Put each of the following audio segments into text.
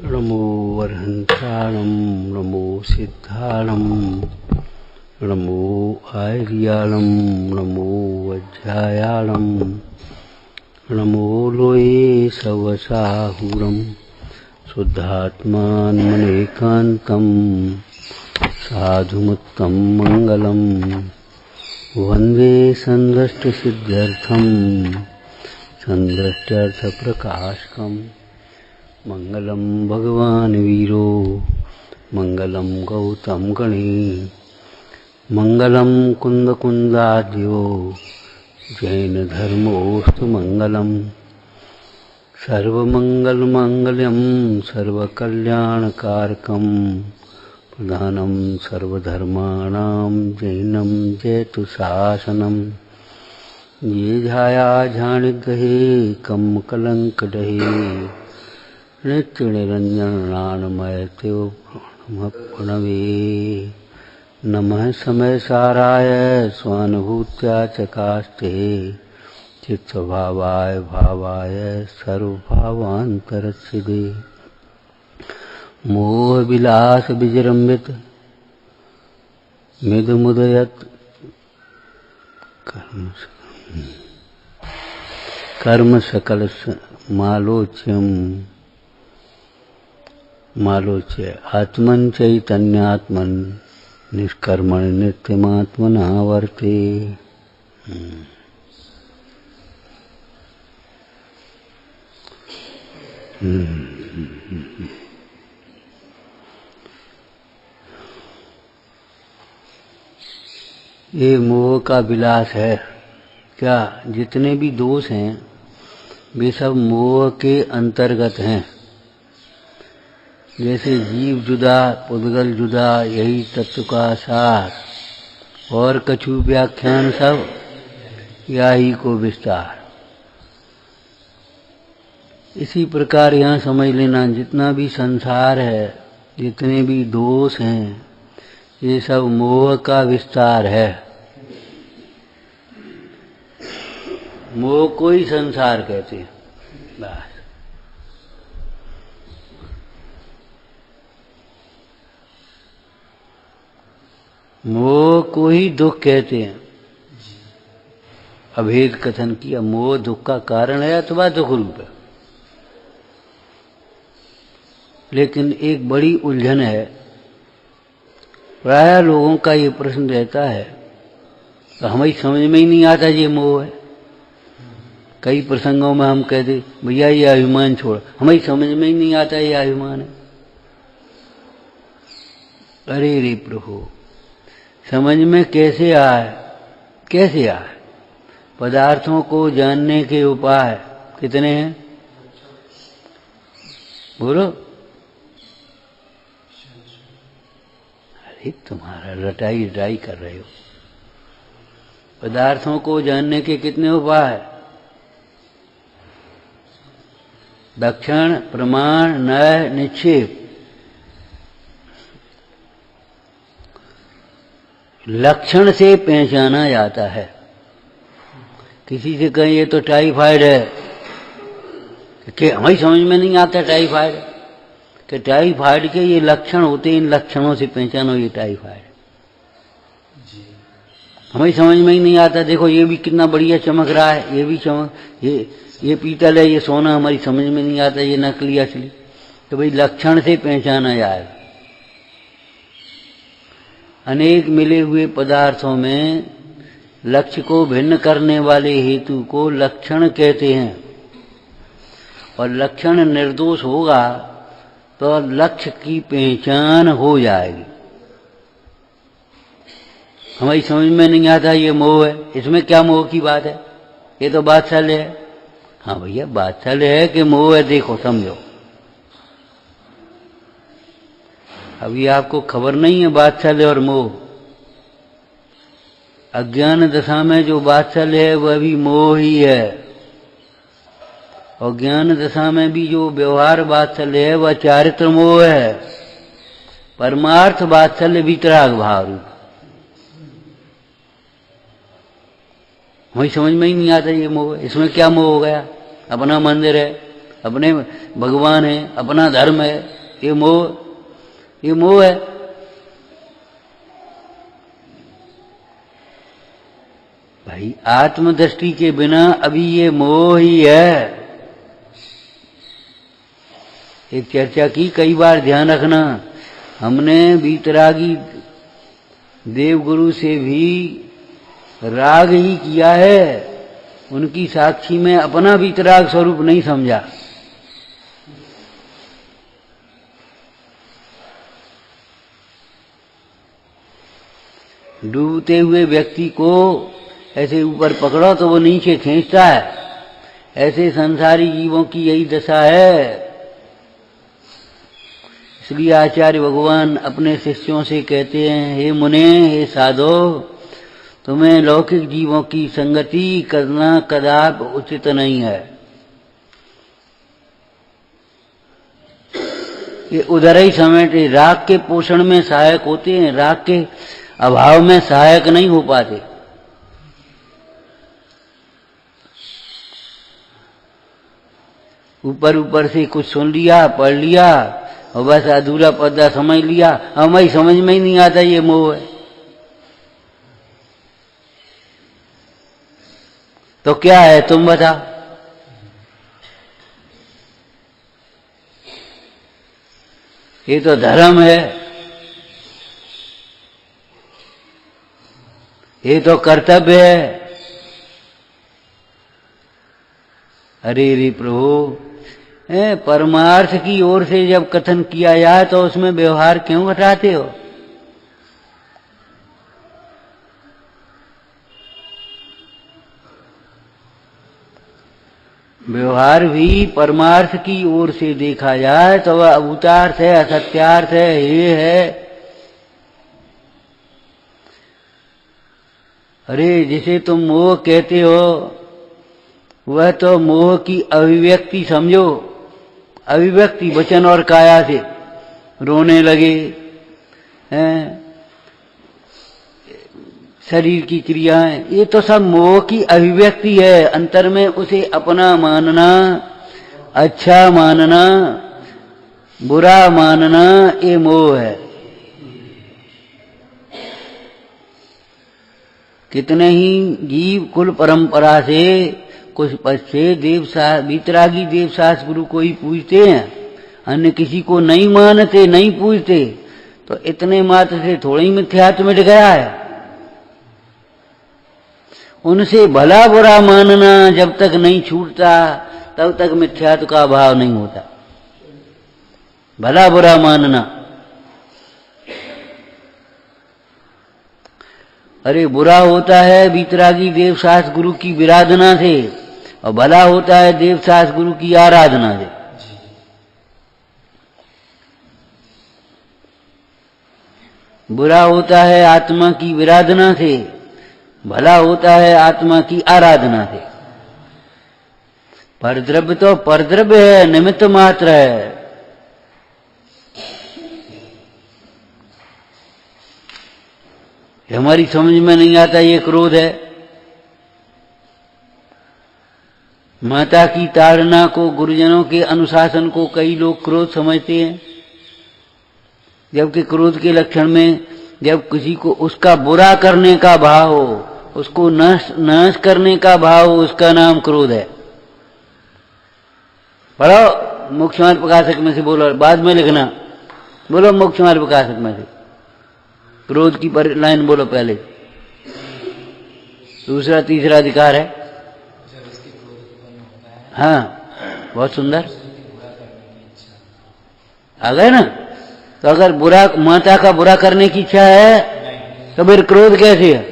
नमो वरहंताणं नमो सिद्धाणं नमो आर्याणं नमो वज्रायाणं नमो लोये सवसाहुरं शुद्धात्मानमनेकान्तं साधुमुत्तं मंगलम वन्दे संदृष्टसिद्ध्यर्थं संदृष्ट्यर्थप्रकाशकम् मंगलम भगवान वीरो मंगलम गौतम गणे मंगलम कुंद कुंदाद्यो जैन धर्मोस्तु मंगलम सर्वमंगल मांगल्यम सर्वकल्याणकारकम प्रधानम सर्वधर्माणां जैनम जयतु शासनम ये झाया झाणिग्रहे कम कलंक डहे नित्य निरंजन नानमय त्यो प्रणवे नमः समय साराय स्वानुभूत्या चकास्ते चित्तभावाय भावाय सर्वभावान्तरस्सिदे मोह विलास विजृंभित मिदमुदयत कर्म सकल मालोच्य आत्मन चैतन्यात्मन निष्कर्मण नित्यमात्मना वर्ते। ये मोह का विलास है क्या? जितने भी दोष हैं वे सब मोह के अंतर्गत हैं। जैसे जीव जुदा पुद्गल जुदा यही तत्व का सार और कछु व्याख्यान सब यही को विस्तार। इसी प्रकार यहाँ समझ लेना जितना भी संसार है जितने भी दोष हैं ये सब मोह का विस्तार है। मोह को ही संसार कहते हैं बस। मोह को ही दुख कहते हैं। अभेद कथन किया मोह दुख का कारण है अथवा दुख रूप है। लेकिन एक बड़ी उलझन है, प्राय लोगों का ये प्रश्न रहता है तो हमें समझ में ही नहीं आता ये मोह है। कई प्रसंगों में हम कहते भैया ये अभिमान छोड़, हमें समझ में ही नहीं आता ये अभिमान है। अरे रे प्रभु समझ में कैसे आए? कैसे आए? पदार्थों को जानने के उपाय कितने हैं बोलो? अरे तुम्हारा रटाई कर रहे हो। पदार्थों को जानने के कितने उपाय? लक्षण प्रमाण नय निक्षेप। लक्षण से पहचाना जाता है। किसी से कहें ये तो टाइफाइड है कि हमें समझ में नहीं आता टाइफाइड कि टाइफाइड के ये लक्षण होते हैं, इन लक्षणों से पहचानो ये टाइफाइड। हमें समझ में ही नहीं आता। देखो ये भी कितना बढ़िया चमक रहा है, ये भी चमक, ये पीतल है, ये सोना, हमारी समझ में नहीं आता ये नकली असली। तो भाई लक्षण से पहचाना जाएगा। अनेक मिले हुए पदार्थों में लक्ष्य को भिन्न करने वाले हेतु को लक्षण कहते हैं। और लक्षण निर्दोष होगा तो लक्ष्य की पहचान हो जाएगी। हमारी समझ में नहीं आता ये मोह है। इसमें क्या मोह की बात है? ये तो बात्सल्य है। हाँ भैया बात्सल्य है कि मोह है, देखो समझो। अभी आपको खबर नहीं है बात्सल्य और मोह। अज्ञान दशा में जो बात्सल्य है वह भी मोह ही है, और ज्ञान दशा में भी जो व्यवहार वात्सल्य है वह चारित्र मोह है। परमार्थ वात्सल्य वितराग भाव रूप। हमें समझ में ही नहीं आता ये मोह। इसमें क्या मोह हो गया? अपना मंदिर है, अपने भगवान है, अपना धर्म है, ये मोह है। भाई आत्मदृष्टि के बिना अभी ये मोह ही है। एक चर्चा की कई बार, ध्यान रखना, हमने वीतरागी देवगुरु से भी राग ही किया है, उनकी साक्षी में अपना वीतराग स्वरूप नहीं समझा। डूबते हुए व्यक्ति को ऐसे ऊपर पकड़ो तो वो नीचे खींचता है, ऐसे संसारी जीवों की यही दशा है। इसलिए आचार्य भगवान अपने शिष्यों से कहते हैं, हे मुने, हे साधो, तुम्हें लौकिक जीवों की संगति करना कदापि उचित नहीं है। ये उधर ही समेटे, राग के पोषण में सहायक होते हैं, राग के अभाव में सहायक नहीं हो पाते। ऊपर ऊपर से कुछ सुन लिया, पढ़ लिया और बस अधूरा पद्दा समझ लिया, हमें समझ में ही नहीं आता ये मोह है। तो क्या है, तुम बता। ये तो धर्म है, ये तो कर्तव्य है। अरे रे प्रभु, परमार्थ की ओर से जब कथन किया जाए तो उसमें व्यवहार क्यों घटाते हो? व्यवहार भी परमार्थ की ओर से देखा जाए तो वह अभूतार्थ है, असत्यार्थ है, ये है। अरे जिसे तुम मोह कहते हो वह तो मोह की अभिव्यक्ति समझो, अभिव्यक्ति वचन और काया से रोने लगे हैं, शरीर की क्रियाएं, ये तो सब मोह की अभिव्यक्ति है। अंतर में उसे अपना मानना, अच्छा मानना, बुरा मानना, ये मोह है। कितने ही जीव कुल परंपरा से कुछ पद से वीतरागी देवशास्त्र गुरु को ही पूजते हैं, अन्य किसी को नहीं मानते, नहीं पूजते, तो इतने मात्र से थोड़ा ही मिथ्यात्व मिट गया है। उनसे भला बुरा मानना जब तक नहीं छूटता तब तक मिथ्यात्व का अभाव नहीं होता। भला बुरा मानना, अरे बुरा होता है वीतरागी देवशास्त्र गुरु की विराधना से और भला होता है देवशास्त्र गुरु की आराधना से। बुरा होता है आत्मा की विराधना से, भला होता है आत्मा की आराधना से। परद्रव्य तो परद्रव्य है, निमित्त मात्र है। हमारी समझ में नहीं आता ये क्रोध है। माता की ताड़ना को, गुरुजनों के अनुशासन को कई लोग क्रोध समझते हैं, जबकि क्रोध के लक्षण में जब किसी को उसका बुरा करने का भाव हो, उसको नाश करने का भाव हो, उसका नाम क्रोध है। पढ़ो मोक्ष मार्ग प्रकाशक में से, बोलो बाद में लिखना, बोलो मोक्ष मार्ग प्रकाशक में से क्रोध की लाइन बोलो पहले, दूसरा तीसरा अधिकार है। हाँ बहुत सुंदर आ गए ना। तो अगर बुरा, माता का बुरा करने की इच्छा है तो फिर क्रोध कैसे है?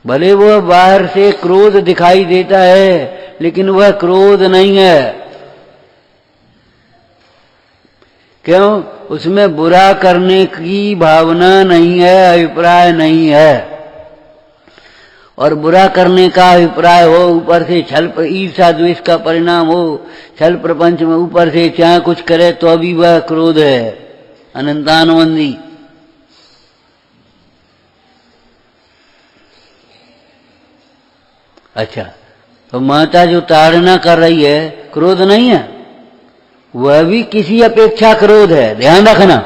भले वो बाहर से क्रोध दिखाई देता है लेकिन वह क्रोध नहीं है। क्यों? उसमें बुरा करने की भावना नहीं है, अभिप्राय नहीं है। और बुरा करने का अभिप्राय हो, ऊपर से छल ईर्षा द्वेष का परिणाम हो, छल प्रपंच में ऊपर से चाहे कुछ करे तो अभी वह क्रोध है, अनंतानुबंधी। अच्छा, तो माता जो ताड़ना कर रही है क्रोध नहीं है, वह भी किसी अपेक्षा क्रोध है, ध्यान रखना,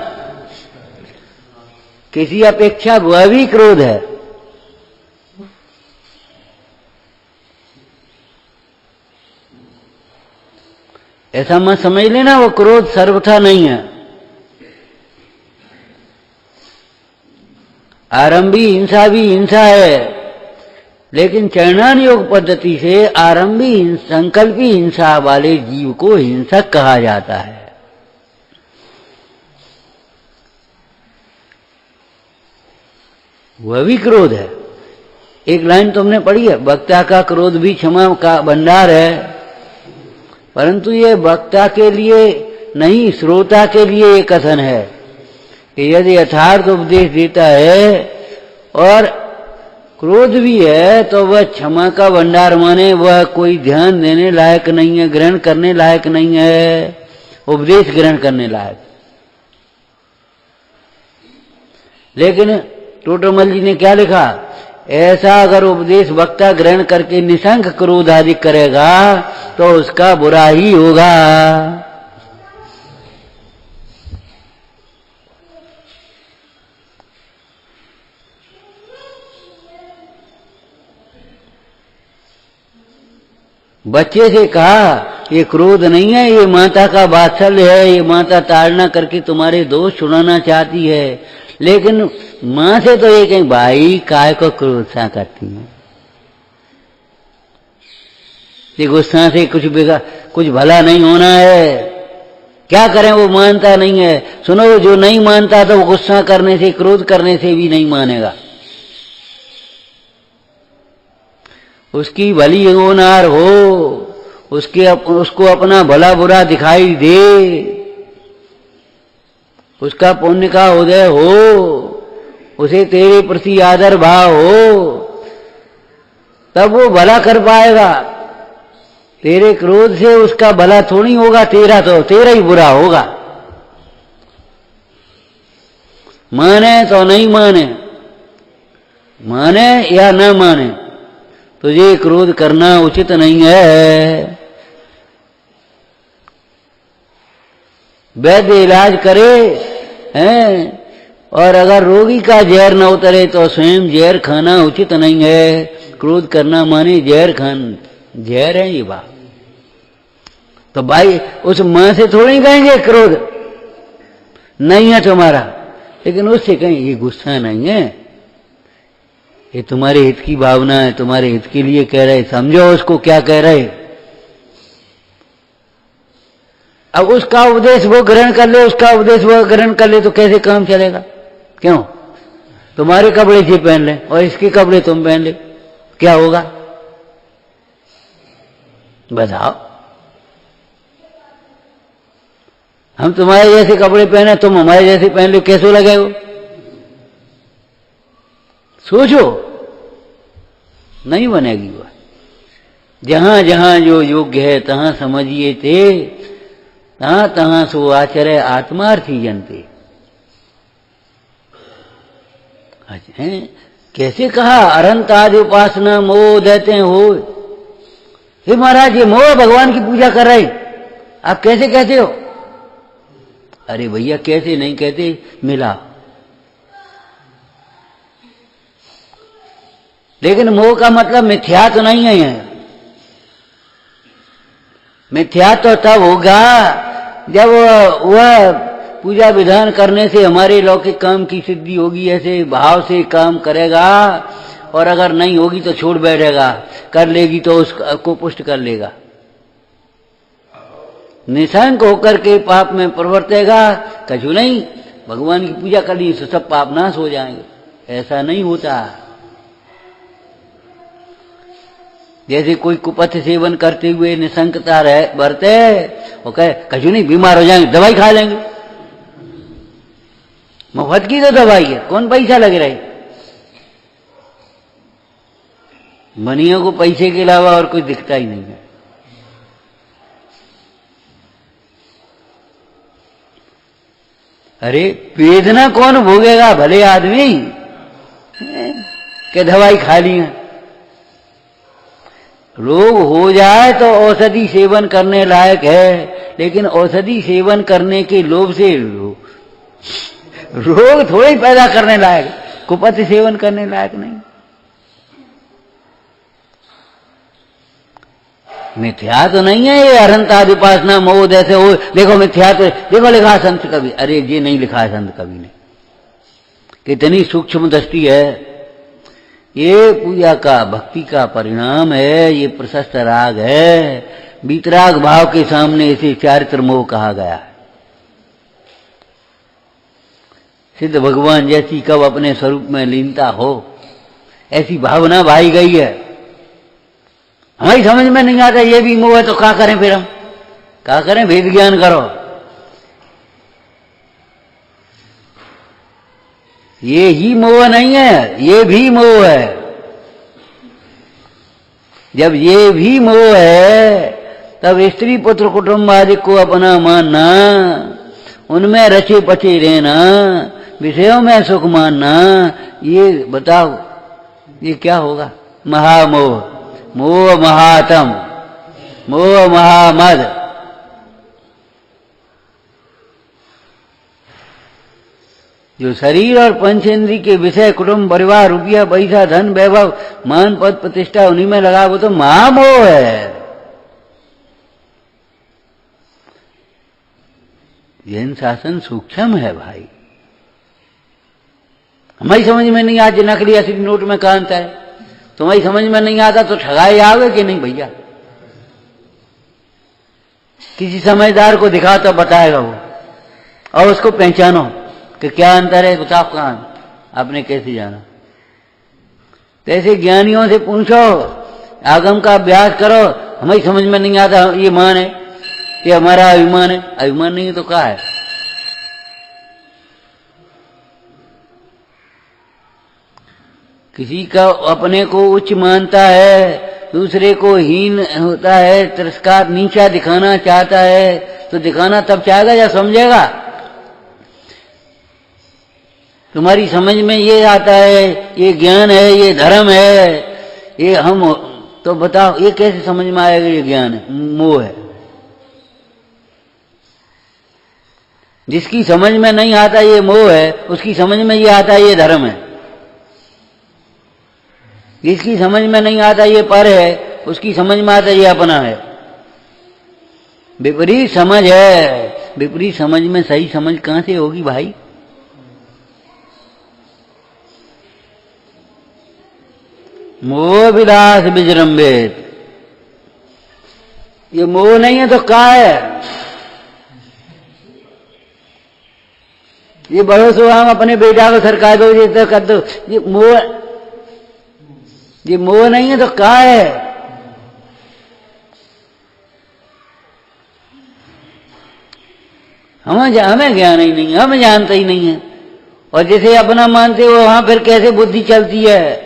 किसी अपेक्षा वह भी क्रोध है। ऐसा मत समझ लेना वो क्रोध सर्वथा नहीं है। आरंभी हिंसा भी हिंसा है, लेकिन चरणान योग पद्धति से आरंभी संकल्पी हिंसा वाले जीव को हिंसक कहा जाता है। वह भी क्रोध है। एक लाइन तुमने पढ़ी है, वक्ता का क्रोध भी क्षमा का भंडार है, परंतु ये वक्ता के लिए नहीं, श्रोता के लिए ये कथन है कि यदि यथार्थ उपदेश देता है और क्रोध भी है तो वह क्षमा का भंडार, माने वह कोई ध्यान देने लायक नहीं है, ग्रहण करने लायक नहीं है, उपदेश ग्रहण करने लायक। लेकिन टोटरमल जी ने क्या लिखा, ऐसा अगर उपदेश वक्ता ग्रहण करके निशंक क्रोध आदि करेगा तो उसका बुरा ही होगा। बच्चे से कहा ये क्रोध नहीं है, ये माता का वात्सल्य है, ये माता ताड़ना करके तुम्हारे दोष छुड़ाना चाहती है। लेकिन मां से तो ये कहीं भाई काय को क्रोध सा करती है, ये गुस्सा से कुछ भला नहीं होना है, क्या करें, वो मानता नहीं है। सुनो, जो नहीं मानता तो वो गुस्सा करने से, क्रोध करने से भी नहीं मानेगा। उसकी भली होनार हो, उसको अपना भला बुरा दिखाई दे, उसका पुण्य का उदय हो, उसे तेरे प्रति आदर भाव हो, तब वो भला कर पाएगा। तेरे क्रोध से उसका भला थोड़ी होगा, तेरा ही बुरा होगा। माने तो नहीं माने, माने या न माने, तुझे क्रोध करना उचित नहीं है। वैद्य इलाज करे हैं, और अगर रोगी का जहर न उतरे तो स्वयं जहर खाना उचित नहीं है। क्रोध करना माने जहर है ये बात। तो भाई उस मां से थोड़ी कहेंगे क्रोध नहीं है तुम्हारा, लेकिन उससे कहें ये गुस्सा नहीं है, ये तुम्हारे हित की भावना है, तुम्हारे हित के लिए कह रहे, समझो उसको क्या कह रहे। अब उसका उपदेश वो ग्रहण कर ले, उसका उपदेश वो ग्रहण कर ले तो कैसे काम चलेगा? क्यों? तुम्हारे कपड़े ये पहन ले और इसके कपड़े तुम पहन ले, क्या होगा बताओ? हम तुम्हारे जैसे कपड़े पहने, तुम हमारे जैसे पहन लो, कैसे लगे वो? सोचो, नहीं बनेगी वो। जहां जहां जो योग्य है तहां समझिए थे, तहां तहां सो आचर्य आत्मार्थी जनते। कैसे कहा, अनंत आदि उपासना मोह देते हो। हे महाराज, ये मोह भगवान की पूजा कर रहे, आप कैसे कहते हो? अरे भैया कैसे नहीं कहते, मिला। लेकिन मोह का मतलब मिथ्या तो नहीं है। मिथ्या तो तब होगा जब वह पूजा विधान करने से हमारे लौकिक काम की सिद्धि होगी, ऐसे भाव से काम करेगा, और अगर नहीं होगी तो छोड़ बैठेगा, कर लेगी तो उसको पुष्ट कर लेगा। निशंक होकर के पाप में प्रवर्तेगा, कछु नहीं, भगवान की पूजा कर ली तो सब पाप नाश हो जाएंगे। ऐसा नहीं होता। जैसे कोई कुपथ सेवन करते हुए निशंकता बरते, वो कहे कछु नहीं, बीमार हो जाएंगे, दवाई खा लेंगे। मुफ्त की तो दवाई है, कौन पैसा लग रहा है? मनियों को पैसे के अलावा और कुछ दिखता ही नहीं है। अरे वेदना कौन भोगेगा, भले आदमी के दवाई खा ली है। रोग हो जाए तो औषधि सेवन करने लायक है, लेकिन औषधि सेवन करने के लोभ से रोग थोड़े ही पैदा करने लायक, कुपथ्य सेवन करने लायक नहीं। मिथ्या तो नहीं है ये अहंता उपासना मोह जैसे हो। देखो मिथ्या तो देखो लिखा है संत कवि, अरे ये नहीं लिखा है संत कवि ने, कितनी सूक्ष्म दृष्टि है। ये पूजा का भक्ति का परिणाम है, ये प्रशस्त राग है। वीतराग भाव के सामने इसे चारित्र मोह कहा गया है। सिद्ध भगवान जैसी कब अपने स्वरूप में लीनता हो, ऐसी भावना भाई गई है। हमारी समझ में नहीं आता ये भी मोह है, तो क्या करें फिर हम, क्या करें? भेद ज्ञान करो। ये ही मोह नहीं है, ये भी मोह है। जब ये भी मोह है तब स्त्री पुत्र कुटुंब आदि को अपना मानना, उनमें रचे पचे रहना, विषयों में सुख मानना, ये बताओ ये क्या होगा? महामोह, मोह महातम, मोह महामद। जो शरीर और पंचेंद्री के विषय, कुटुंब परिवार, रुपया पैसा, धन वैभव, मान पद प्रतिष्ठा, उन्हीं में लगा, वो तो महामोह है। जैन शासन सूक्ष्म है भाई, हमारी समझ में नहीं आती। नकली असली नोट में कहाँ अंतर है? तुम्हारी समझ में नहीं आता तो ठगाए आओगे कि नहीं भैया? किसी समझदार को दिखा तो बताएगा वो, और उसको पहचानो कि क्या अंतर है, बताओ कहाँ, आपने कैसे जाना? ऐसे ज्ञानियों से पूछो, आगम का अभ्यास करो। हमारी समझ में नहीं आता, ये मान है, ये हमारा अभिमान है। अभिमान नहीं है तो क्या है? किसी का अपने को उच्च मानता है, दूसरे को हीन होता है, तिरस्कार, नीचा दिखाना चाहता है, तो दिखाना तब चाहेगा या समझेगा? तुम्हारी समझ में ये आता है, ये ज्ञान है, ये धर्म है, ये हम, तो बताओ ये कैसे समझ में आएगा? ये ज्ञान है, मोह है। जिसकी समझ में नहीं आता ये मोह है, उसकी समझ में ये आता है ये धर्म है। जिसकी समझ में नहीं आता ये पर है, उसकी समझ में आता ये अपना है। विपरीत समझ है। विपरीत समझ में सही समझ कहां से होगी भाई? मोह विलास विजृंभित, ये मोह नहीं है तो क्या है? ये बड़ो सो हम अपने बेटा को सरकार दो, ये तो कर दो, ये मोह नहीं है तो क्या है? हमें ज्ञान ही नहीं है, हमें जानते ही नहीं है। और जिसे अपना मानते हो वहां फिर कैसे बुद्धि चलती है,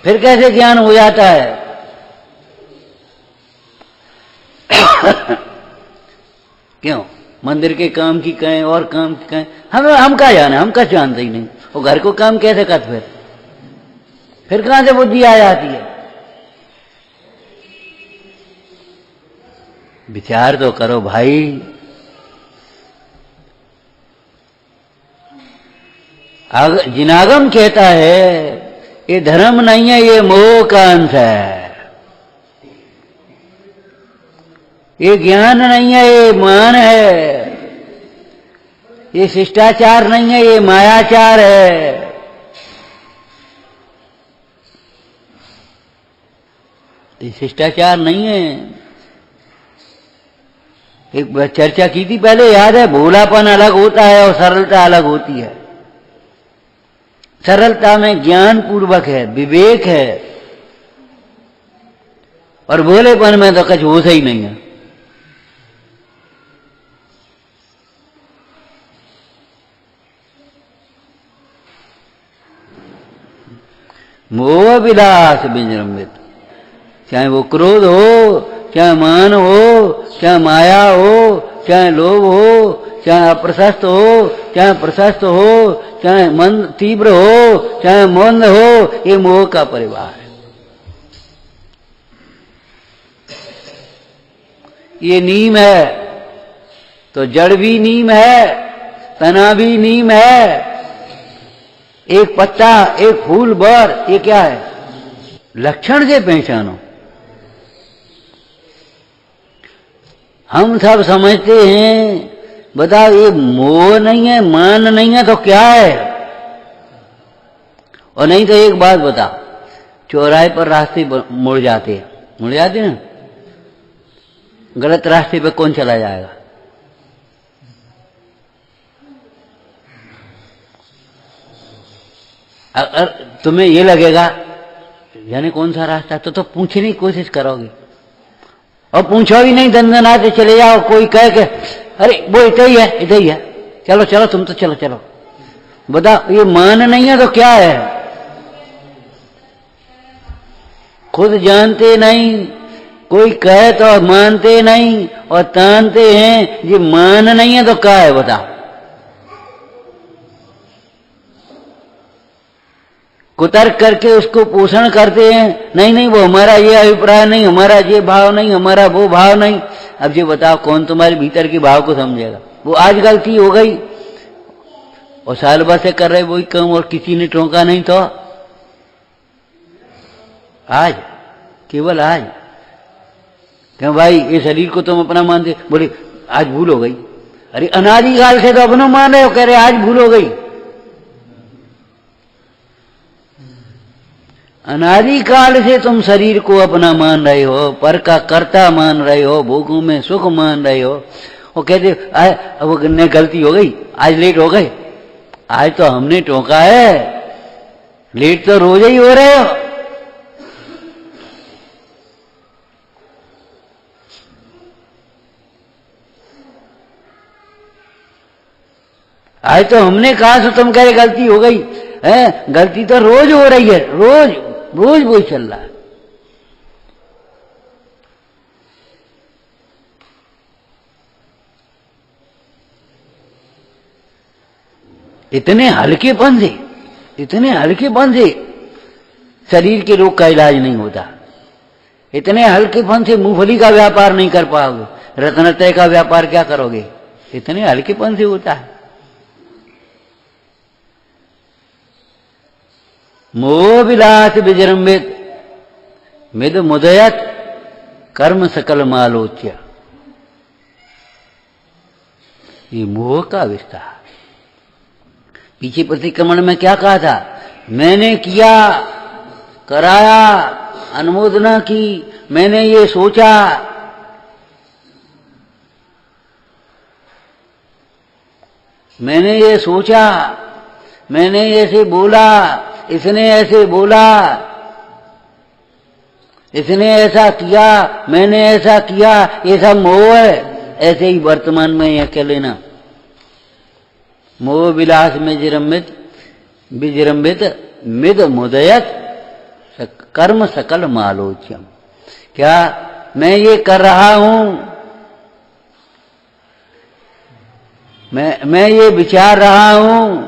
फिर कैसे ज्ञान हो जाता है? क्यों? मंदिर के काम की कहें और काम की कहें, हम क्या जाने, हम क्या जानते ही नहीं। वो घर को काम कैसे कर, फिर कहां से बुद्धि आ जाती है? विचार तो करो भाई। जिनागम कहता है ये धर्म नहीं है, ये मोह का अंश है। ये ज्ञान नहीं है, ये मान है। ये शिष्टाचार नहीं है, ये मायाचार है। ये शिष्टाचार नहीं है। एक चर्चा की थी पहले, याद है? भोलापन अलग होता है और सरलता अलग होती है। सरलता में ज्ञान पूर्वक है, विवेक है, और भोलेपन में तो कुछ होश ही नहीं है। मोह विलास विजृंभित, चाहे वो क्रोध हो, चाहे मान हो, चाहे माया हो, चाहे लोभ हो, चाहे अप्रशस्त हो, चाहे प्रशस्त हो, चाहे मन तीव्र हो, चाहे मंद हो, ये मोह का परिवार है। ये नीम है तो जड़ भी नीम है, तना भी नीम है, एक पत्ता, एक फूल, बर, ये क्या है? लक्षण से पहचानो। हम सब समझते हैं, बताओ ये मोह नहीं है, मान नहीं है तो क्या है? और नहीं तो एक बात बताओ, चौराहे पर रास्ते मुड़ जाते ना, गलत रास्ते पे कौन चला जाएगा? अगर तुम्हें ये लगेगा यानी कौन सा रास्ता, तो पूछने की कोशिश करोगे, और पूछो भी नहीं, दंदनाते चले जाओ। कोई कहे के अरे वो इधर ही है, इधर ही है, चलो चलो तुम तो चलो चलो। बताओ ये मान नहीं है तो क्या है? खुद जानते नहीं, कोई कहे तो मानते नहीं, और तानते हैं। ये मान नहीं है तो क्या है? बताओ। कुतर्क करके उसको पोषण करते हैं, नहीं नहीं वो हमारा ये अभिप्राय नहीं, हमारा ये भाव नहीं, हमारा वो भाव नहीं। अब ये बताओ कौन तुम्हारे भीतर के भाव को समझेगा? वो आज गलती हो गई और साल भर से कर रहे वही काम, और किसी ने टोका नहीं तो आज, केवल आज, क्यों भाई ये शरीर को तुम अपना मानते, बोले आज भूल हो गई। अरे अनादिकाल से तो अपना मान रहे हो, कह रहे आज भूल हो गई। अनादिकाल से तुम शरीर को अपना मान रहे हो, पर का कर्ता मान रहे हो, भोगों में सुख मान रहे हो। वो कहते वो गलती हो गई, आज लेट हो गए। आज तो हमने टोका है, लेट तो रोज ही हो रहे हो। आज तो हमने कहा तो तुम कह रहे गलती हो गई है। गलती तो रोज हो रही है, रोज रोज वही चल रहा है। इतने हल्केपन से शरीर के रोग का इलाज नहीं होता। इतने हल्केपन से मूंगफली का व्यापार नहीं कर पाओगे, रत्नत्रय का व्यापार क्या करोगे? इतने हल्केपन से होता है। मोह विलास विजृंभित मिद मुदयत कर्म सकल मालोच्य। ये मोह का विस्तार। पीछे प्रतिक्रमण में क्या कहा था? मैंने किया, कराया, अनुमोदना की, मैंने ये सोचा, मैंने ये सोचा, मैंने ऐसे बोला, इसने ऐसे बोला, इसने ऐसा किया, मैंने ऐसा किया, ये सब मोह है। ऐसे ही वर्तमान में यह कह लेना, मोह विलास में विजृंभित मिद मुदयत कर्म सकल मालोच्यम। क्या मैं ये कर रहा हूं, मैं ये विचार रहा हूं,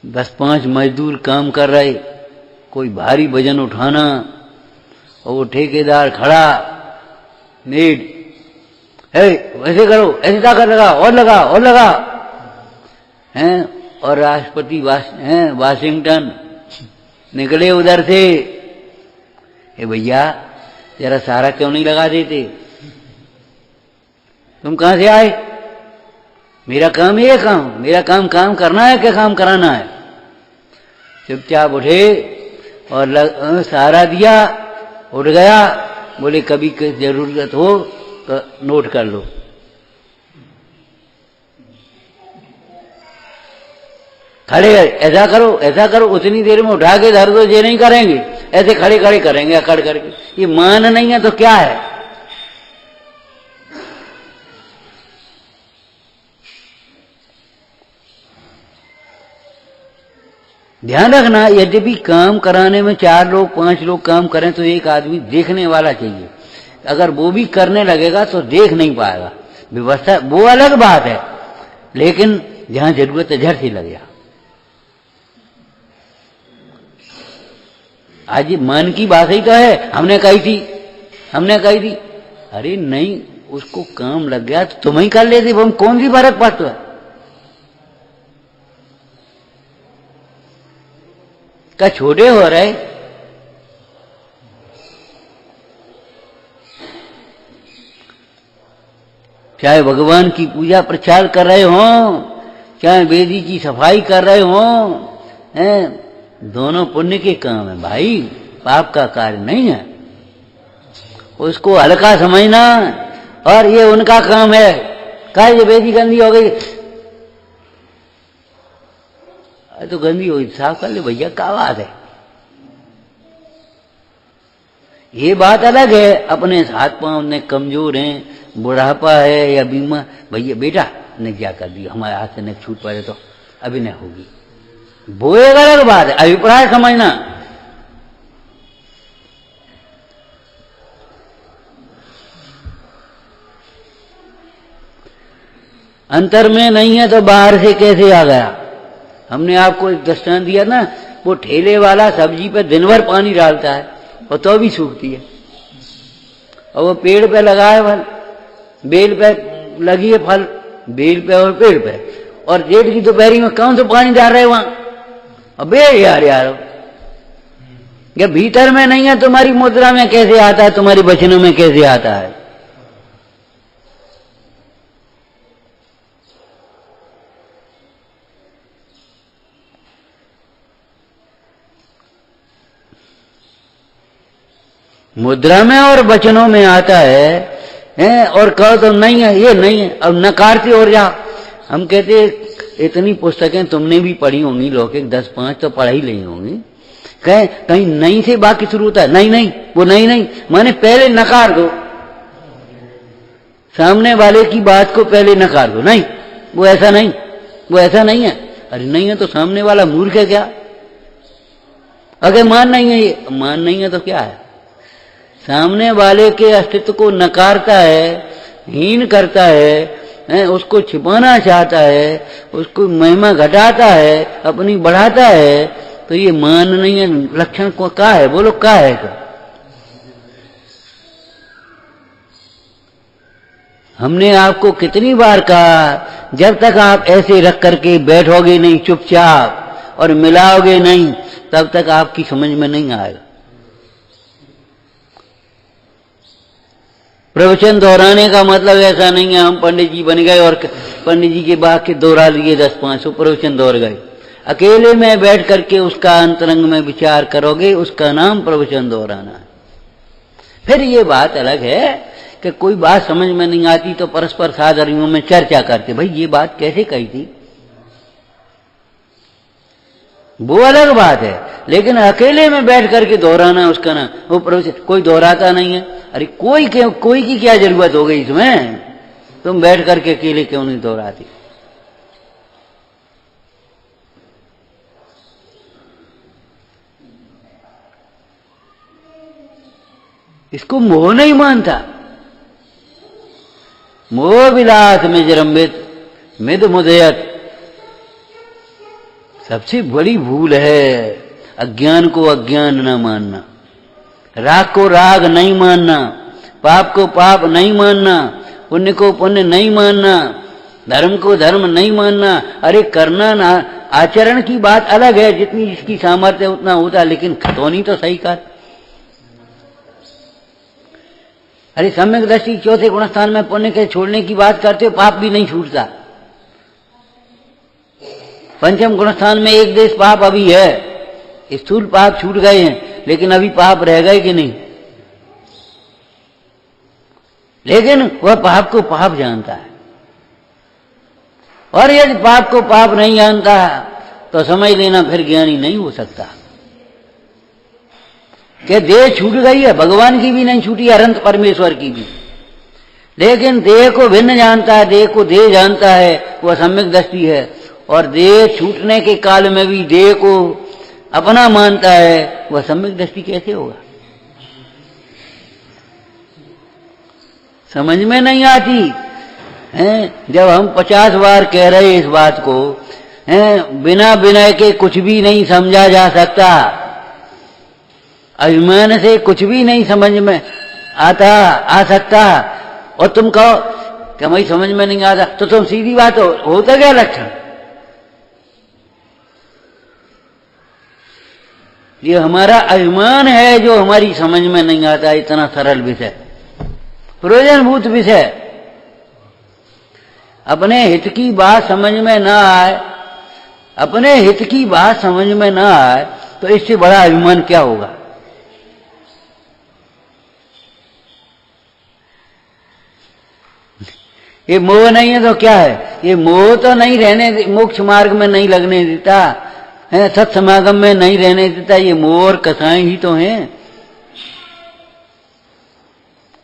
दस पांच मजदूर काम कर रहे, कोई भारी वजन उठाना, और वो ठेकेदार खड़ा, नीड है वैसे करो, ऐसे ताकत लगा, और लगा और लगा हैं। और राष्ट्रपति वाशिंगटन निकले उधर से, ए भैया जरा सारा क्यों नहीं लगा देते? तुम कहां से आए? मेरा काम ये काम करना है, क्या काम कराना है? चुपचाप उठे और सहारा दिया, उठ गया। बोले कभी जरूरत हो तो नोट कर लो। खड़े ऐसा करो, उतनी देर में उठा के धर दो, ये नहीं करेंगे, ऐसे खड़े खड़े करेंगे अकड़ करके। ये मान नहीं है तो क्या है? ध्यान रखना, यद्यपि काम कराने में 4 लोग 5 लोग काम करें तो एक आदमी देखने वाला चाहिए। अगर वो भी करने लगेगा तो देख नहीं पाएगा। व्यवस्था वो अलग बात है, लेकिन जहां जरूरत है झट से लग जा। आज मन की बात ही तो है, हमने कही थी। अरे नहीं, उसको काम लग गया तो तुम ही कर लेते, हम कौन सी फर्क पड़ता है? क्या छोटे हो रहे? चाहे भगवान की पूजा प्रचार कर रहे हो, चाहे वेदी की सफाई कर रहे हो, दोनों पुण्य के काम है भाई, पाप का कार्य नहीं है। उसको हल्का समझना, और ये उनका काम है। कहा ये वेदी गंदी हो गई, तो गंदी हो गई, साफ कर ले भैया, क्या बात है? ये बात अलग है, अपने हाथ पांव ने कमजोर हैं, बुढ़ापा है या बीमार, भैया बेटा ने क्या कर दिया, हमारे हाथ से न छूट पड़े तो अभी नहीं होगी, वो एक अलग बात है। अभिप्राय समझना। अंतर में नहीं है तो बाहर से कैसे आ गया? हमने आपको एक दृष्टांत दिया ना, वो ठेले वाला सब्जी पे दिन भर पानी डालता है और तो भी सूखती है, और वो पेड़ पे लगा है फल, बेल पे लगी है फल, बेल पे और पेड़ पे, और जेठ की दोपहरी में कौन सा पानी डाल रहे वहां? अबे यार ये भीतर में नहीं है, तुम्हारी मुद्रा में कैसे आता है, तुम्हारी वचनों में कैसे आता है? मुद्रा में और वचनों में आता है, और कहो तो नहीं है, ये नहीं है, अब नकारते और जा। हम कहते इतनी पुस्तकें तुमने भी पढ़ी होंगी, लौकिक 10-5 तो पढ़ ही ली होंगी, कहीं नहीं से बाकी शुरू होता है, नहीं वो नहीं माने पहले नकार दो, सामने वाले की बात को पहले नकार दो, नहीं वो ऐसा नहीं है। अरे नहीं है तो सामने वाला मूर्ख है क्या? अगर मान नहीं है तो क्या है? सामने वाले के अस्तित्व को नकारता है, हीन करता है, उसको छिपाना चाहता है, उसको महिमा घटाता है, अपनी बढ़ाता है, तो ये मान नहीं है। लक्षण को क्या है? बोलो क्या है? क्या हमने आपको कितनी बार कहा, जब तक आप ऐसे रख करके बैठोगे नहीं चुपचाप और मिलाओगे नहीं, तब तक आपकी समझ में नहीं आएगा। प्रवचन दोहराने का मतलब ऐसा नहीं है हम पंडित जी बन गए और पंडित जी के वाक्य दोहरा लिए 10-500 प्रवचन दोहर गए। अकेले में बैठ करके उसका अंतरंग में विचार करोगे, उसका नाम प्रवचन दोहराना है। फिर ये बात अलग है कि कोई बात समझ में नहीं आती तो परस्पर साधरियों में चर्चा करते, भाई ये बात कैसे कही थी, वो अलग बात है। लेकिन अकेले में बैठ करके दोहराना उसका नाम वो प्रवचन, कोई दोहराता नहीं है। अरे कोई की क्या जरूरत हो गई इसमें? तुम बैठ करके अकेले क्यों नहीं दोहराती? इसको मोह नहीं मानता। मोह विलास में जरम्बित मिद मुदयत, सबसे बड़ी भूल है अज्ञान को अज्ञान न मानना, राग को राग नहीं मानना, पाप को पाप नहीं मानना, पुण्य को पुण्य नहीं मानना, धर्म को धर्म नहीं मानना। अरे करना ना, आचरण की बात अलग है, जितनी जिसकी सामर्थ्य उतना होता, लेकिन खतौनी तो सही कर। अरे सम्यक दृष्टि चौथे गुणस्थान में पुण्य के छोड़ने की बात करते हो, पाप भी नहीं छूटता। पंचम गुणस्थान में एक देश पाप अभी है, स्थूल पाप छूट गए हैं, लेकिन अभी पाप रह गए कि नहीं? लेकिन वह पाप को पाप जानता है। और यदि पाप को पाप नहीं जानता तो समझ लेना फिर ज्ञानी नहीं हो सकता। कि देह छूट गई है, भगवान की भी नहीं छूटी, अनंत परमेश्वर की भी, लेकिन देह को भिन्न जानता है, देह को देह जानता है, वह सम्यक दृष्टि है। और देह छूटने के काल में भी देह को अपना मानता है, वह सम्यक दृष्टि कैसे होगा? समझ में नहीं आती है। जब हम 50 बार कह रहे इस बात को, बिना विनय के कुछ भी नहीं समझा जा सकता। अभिमान से कुछ भी नहीं समझ में आता आ सकता, और तुम कहो कि हमें समझ में नहीं आता, तो तुम सीधी बात होता क्या लक्षण? ये हमारा अभिमान है जो हमारी समझ में नहीं आता। इतना सरल विषय, प्रयोजनभूत विषय, अपने हित की बात समझ में ना आए, अपने हित की बात समझ में ना आए तो इससे बड़ा अभिमान क्या होगा? ये मोह नहीं है तो क्या है? ये मोह तो नहीं रहने, मोक्ष मार्ग में नहीं लगने देता है, सत्समागम में नहीं रहने देता। ये मोह और कथाएं ही तो हैं।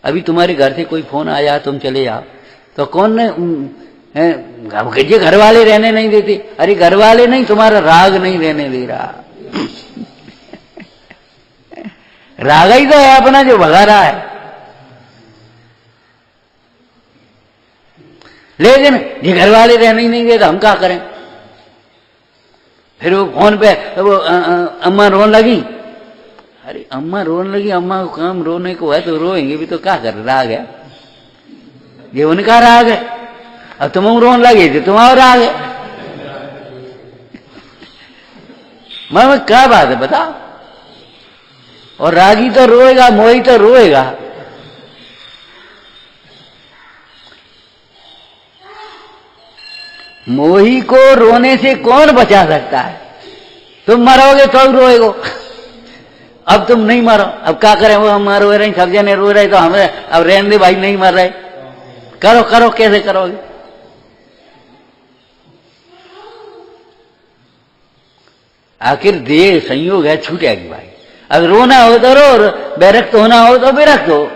अभी तुम्हारे घर से कोई फोन आया, तुम चले जाओ तो कौन है? घर वाले रहने नहीं देते। अरे घर वाले नहीं, तुम्हारा राग नहीं रहने दे रहा। राग ही तो है अपना जो भगा रहा है। लेकिन ये घर वाले रहने ही नहीं देते, हम क्या करें? फिर वो फोन पे वो अम्मा रोने लगी। अरे अम्मा रोने लगी, अम्मा को काम रोने को है तो रोएंगे भी, तो क्या कर, राग है, ये उनका राग है। अब तुम रोने लगे तो तुम्हारा राग है। मैं क्या बात है बताओ? और रागी तो रोएगा, मोही तो रोएगा। मोही को रोने से कौन बचा सकता है? तुम मरोगे तो रोएगो। अब तुम नहीं मरो, अब क्या करें? वो हम रो रहे, सब जने रो रहे, तो हमें अब रहने दे भाई, नहीं मर रहे, करो करो, कैसे करोगे? आखिर देह संयोग है, छूटेगी भाई। अब रोना हो तो रो, बैरक्त होना हो तो बैरक्त हो।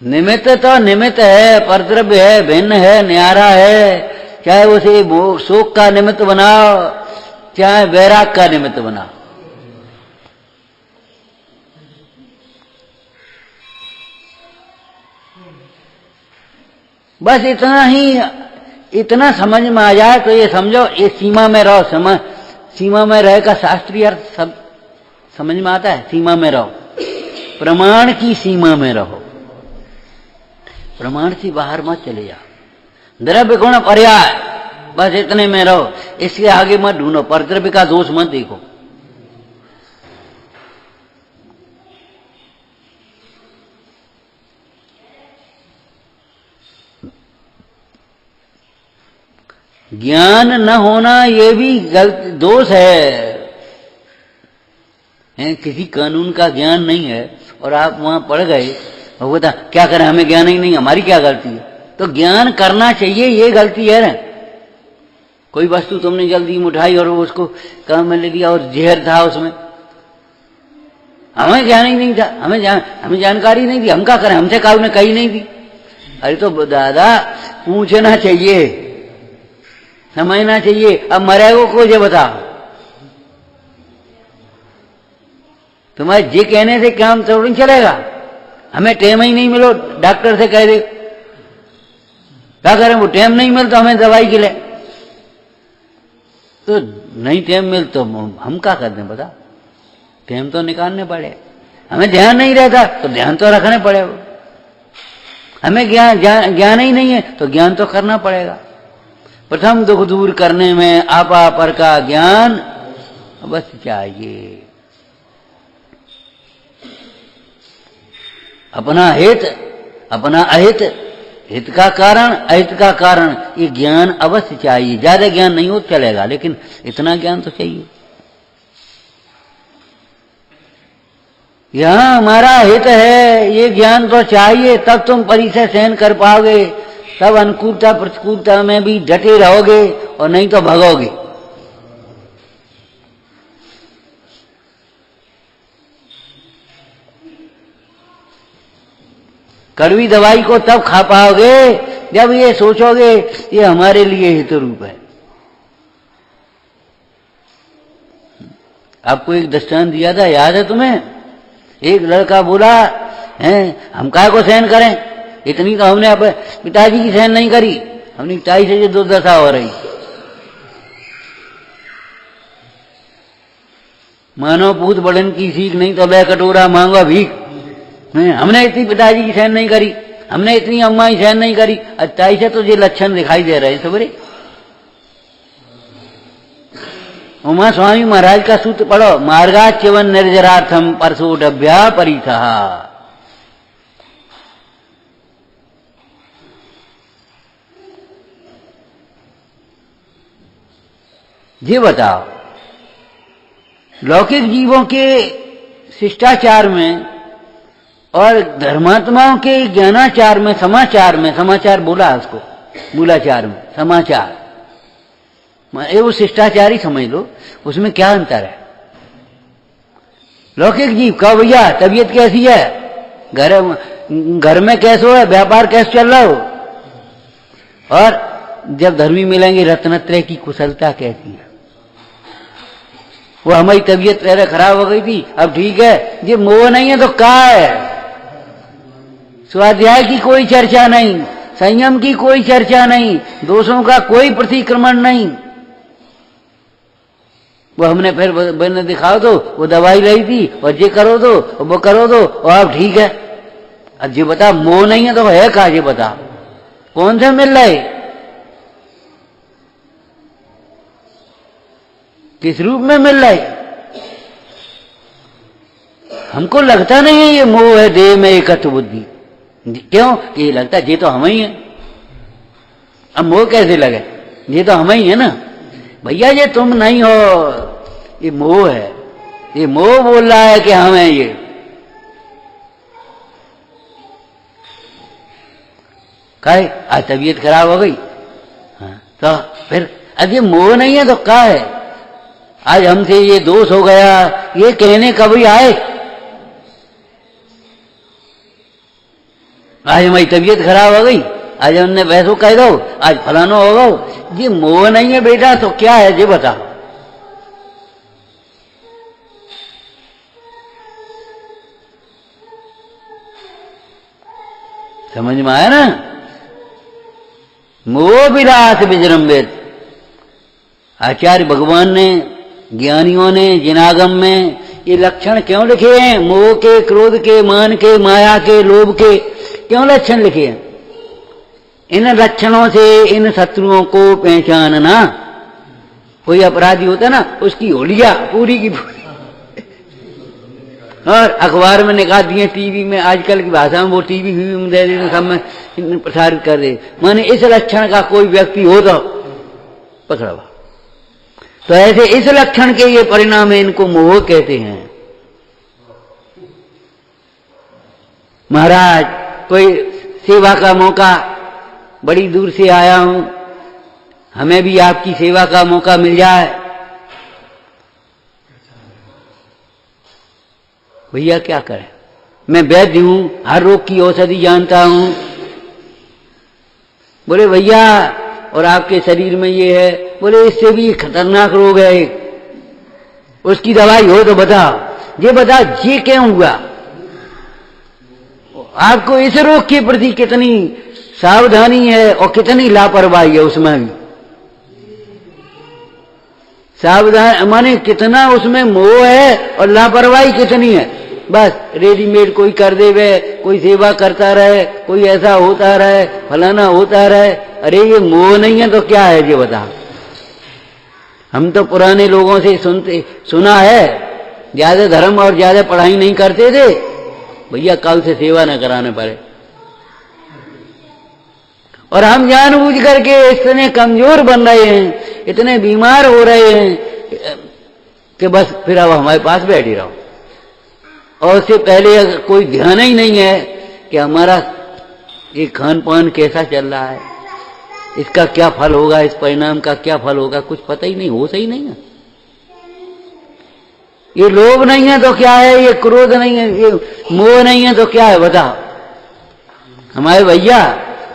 निमित्त तो निमित्त है, परद्रव्य है, भिन्न है, न्यारा है। चाहे उसे शोक का निमित्त बनाओ, चाहे वैराग का निमित्त बनाओ। बस इतना ही, इतना समझ में आ जाए तो ये समझो, ये सीमा में रहो। सीमा में रह का शास्त्रीय अर्थ सब समझ में आता है। सीमा में रहो, प्रमाण की सीमा में रहो, प्रमाण से बाहर मत चले जाओ। द्रव्य गुण पर्याय, बस इतने में रहो, इसके आगे मत ढूंढो, परद्रव्य का दोष मत देखो। ज्ञान न होना ये भी गलत दोष है। किसी कानून का ज्ञान नहीं है और आप वहां पड़ गए और बता क्या करें, हमें ज्ञान ही नहीं, हमारी क्या गलती है? तो ज्ञान करना चाहिए, ये गलती है ना। कोई वस्तु तुमने जल्दी में उठाई और उसको काम में ले लिया और जहर था उसमें, हमें ज्ञान ही नहीं था, हमें जानकारी नहीं थी, हम क्या करें? हमसे काऊ ने कही नहीं थी। अरे तो दादा पूछना चाहिए, समझना चाहिए। अब मरेगो को ये बताओ, तुम्हारे जे कहने से काम तो नहीं चलेगा। हमें टेम ही नहीं मिलो, डॉक्टर से कह दे, क्या करें? वो टेम नहीं मिलता हमें दवाई के लिए, तो नहीं टेम मिल तो हम क्या कर दें? बता, टेम तो निकालने पड़े। हमें ध्यान नहीं रहता तो ध्यान तो रखने पड़ेगा। हमें ज्ञान ही नहीं है तो ज्ञान तो करना पड़ेगा। प्रथम दुख दूर करने में आपा पर का ज्ञान अवश्य चाहिए। अपना हित, अपना अहित, हित का कारण, अहित का कारण, ये ज्ञान अवश्य चाहिए। ज्यादा ज्ञान नहीं हो चलेगा, लेकिन इतना ज्ञान तो चाहिए। यहां हमारा हित है, ये ज्ञान तो चाहिए, तब तुम परिचय सहन कर पाओगे, तब अनुकूलता प्रतिकूलता में भी डटे रहोगे, और नहीं तो भगोगे। कड़वी दवाई को तब खा पाओगे जब ये सोचोगे ये हमारे लिए हित रूप है। आपको एक दृष्टांत दिया था, याद है तुम्हें? एक लड़का बोला, हम काय को सहन करें, इतनी तो हमने अब पिताजी की सहन नहीं करी, हमने पिताजी से जो दुर्दशा हो रही। मानो पूत बड़न की सीख, नहीं तो वह कटोरा मांगो भीख। हमने इतनी पिताजी की सहन नहीं करी, हमने इतनी अम्मा की सहन नहीं करी, अच्छाई से तो ये लक्षण दिखाई दे रहे हैं सबरे। उमा स्वामी महाराज का सूत्र पढ़ो, मार्गा च्यवन निर्जरार्थम परसोडभ्या परिथा। ये बताओ, लौकिक जीवों के शिष्टाचार में और धर्मात्माओं के ज्ञानाचार में, समाचार बोला उसको, मूलाचार में समाचार, ये वो शिष्टाचार ही समझ लो, उसमें क्या अंतर है? लौकिक जीव का भैया तबीयत कैसी है, घर में कैसे है, व्यापार कैसे चल रहा हो, और जब धर्मी मिलेंगे रत्नत्रय की कुशलता कैसी है। वो हमारी तबीयत पहले खराब हो गई थी, अब ठीक है, ये मोह नहीं है तो क्या है? स्वाध्याय की कोई चर्चा नहीं, संयम की कोई चर्चा नहीं, दोषों का कोई प्रतिक्रमण नहीं। वो हमने फिर मैंने दिखाओ तो वो दवाई लाई थी, और ये करो तो वो करो तो, और अब ठीक है। अब ये बता, मोह नहीं है तो है क्या? ये बता कौन से मिल रहे, किस रूप में मिल रहे? हमको लगता नहीं है ये मोह है, देह में एकत्व बुद्धि। क्यों? ये लगता है ये तो हम ही है। अब मोह कैसे लगे? ये तो हम ही है ना भैया, ये तुम नहीं हो, ये मोह है। ये मोह बोल रहा है कि हम हैं ये। काहे? आज तबीयत खराब हो गई, हाँ, तो फिर अब ये मोह नहीं है तो क्या है? आज हमसे ये दोष हो गया, ये कहने कभी आए? आज हमारी तबीयत खराब हो गई, आज हमने वैसो कह दो, आज फलाना होगा। ये मोह नहीं है बेटा तो क्या है? ये बता। समझ में आया ना? मोह विलास विजृंभित। आचार्य भगवान ने, ज्ञानियों ने जिनागम में ये लक्षण क्यों लिखे हैं? मोह के, क्रोध के, मान के, माया के, लोभ के क्यों लक्षण लिखे हैं? इन लक्षणों से इन शत्रुओं को पहचानना। कोई अपराधी होता ना, उसकी होलिया पूरी की पूरी, और अखबार में निकाल दिए, टीवी में, आजकल की भाषा में वो टीवी में दे देते, सब में प्रसारित कर दे। माने इस लक्षण का कोई व्यक्ति हो तो पकड़ा हुआ। तो ऐसे इस लक्षण के ये परिणाम है, इनको मोह कहते हैं। महाराज, कोई सेवा का मौका, बड़ी दूर से आया हूं, हमें भी आपकी सेवा का मौका मिल जाए। भैया क्या करें, मैं वैद्य हूं, हर रोग की औषधि जानता हूं। बोले भैया, और आपके शरीर में ये है, बोले इससे भी खतरनाक रोग है एक, उसकी दवाई हो तो बताओ। ये बता, ये क्यों हुआ? आपको इस रोग के प्रति कितनी सावधानी है और कितनी लापरवाही है उसमें भी। सावधान माने कितना उसमें मोह है और लापरवाही कितनी है। बस रेडीमेड कोई कर देवे, कोई सेवा करता रहे, कोई ऐसा होता रहे, फलाना होता रहे। अरे ये मोह नहीं है तो क्या है? ये बता। हम तो पुराने लोगों से सुना है, ज्यादा धर्म और ज्यादा पढ़ाई नहीं करते थे, भैया कल से सेवा न कराने पड़े। और हम जानबूझ करके इतने कमजोर बन रहे हैं, इतने बीमार हो रहे हैं कि बस फिर अब हमारे पास बैठ ही रहो। और उससे पहले कोई ध्यान ही नहीं है कि हमारा ये खान पान कैसा चल रहा है, इसका क्या फल होगा, इस परिणाम का क्या फल होगा, कुछ पता ही नहीं, होश ही नहीं है। ये लोभ नहीं है तो क्या है? ये क्रोध नहीं है, ये मोह नहीं है तो क्या है? बता। हमारे भैया,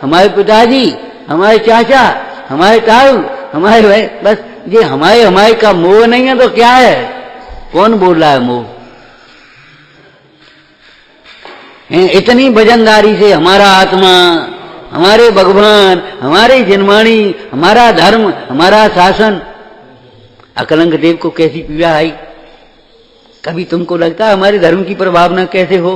हमारे पिताजी, हमारे चाचा, हमारे ताऊ, हमारे भाई, बस ये हमारे का मोह नहीं है तो क्या है? कौन बोल रहा है मोह? इतनी वजनदारी से हमारा आत्मा, हमारे भगवान, हमारी जनवाणी, हमारा धर्म, हमारा शासन, अकलंक देव को कैसी पीड़ा आई? कभी तुमको लगता है हमारे धर्म की प्रभावना कैसे हो?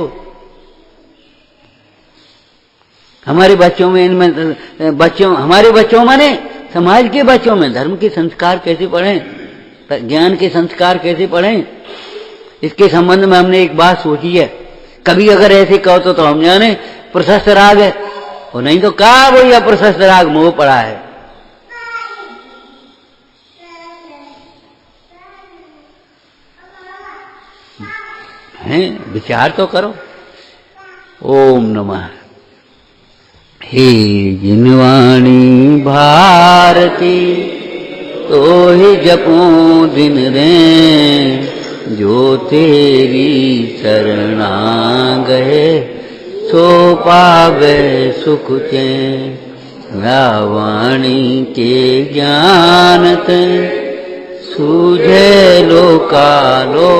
हमारे बच्चों में, इनमें बच्चों, हमारे बच्चों माने समाज के बच्चों में धर्म के संस्कार कैसे पढ़ें, ज्ञान के संस्कार कैसे पढ़ें? इसके संबंध में हमने एक बात सोची है। कभी अगर ऐसे कहो तो हम जाने प्रशस्त राग है, और नहीं तो कहा वो यह प्रशस्त राग मोह पड़ा है। हैं, विचार तो करो। ओम नमः। हे जिनवाणी भारती तो ही जपूं दिन रे, जो तेरी शरणा गए सो पावे सुख चैन। वाणी के ज्ञानत सूझे लोकालो,